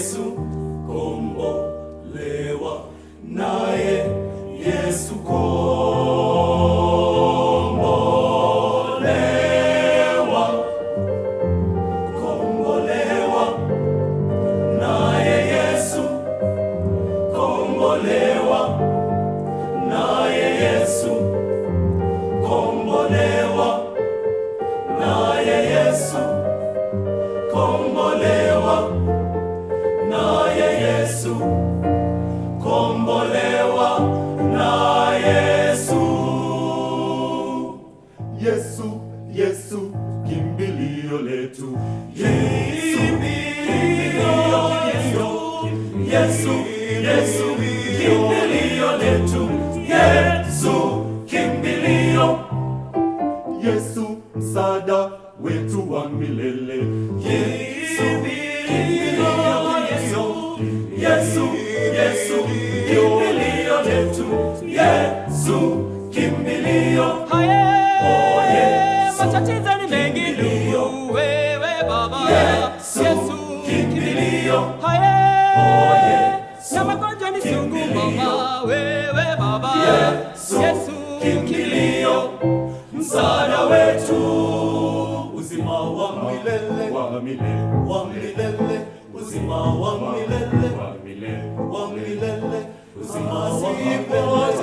Yesu, kombolewa naye Yesu, kombolewa, kombolewa naye Yesu, kombolewa naye Yesu, kombolewa naye Yesu, kombolewa naye Yesu, kombolewa na Yesu. Yesu, Yesu, kimbilio letu. Yesu, kimbilio letu. Yesu, Yesu, kimbilio letu. Yesu, kimbilio. Yesu, msaada wetu wa milele. Yesu, kimbilio letu. Yesu, Yesu, kimbilio letu. Yesu, kimbilio. Matatizo ni mengi ndugu, wewe Baba. Yesu, kimbilio. Na magonjwa ni sugu Baba, wewe Baba. Yesu, kimbilio, msaada wetu, uzima wa milele, wa milele, wa milele, uzima wa milele, wa milele, wa milele, uzima wa milele.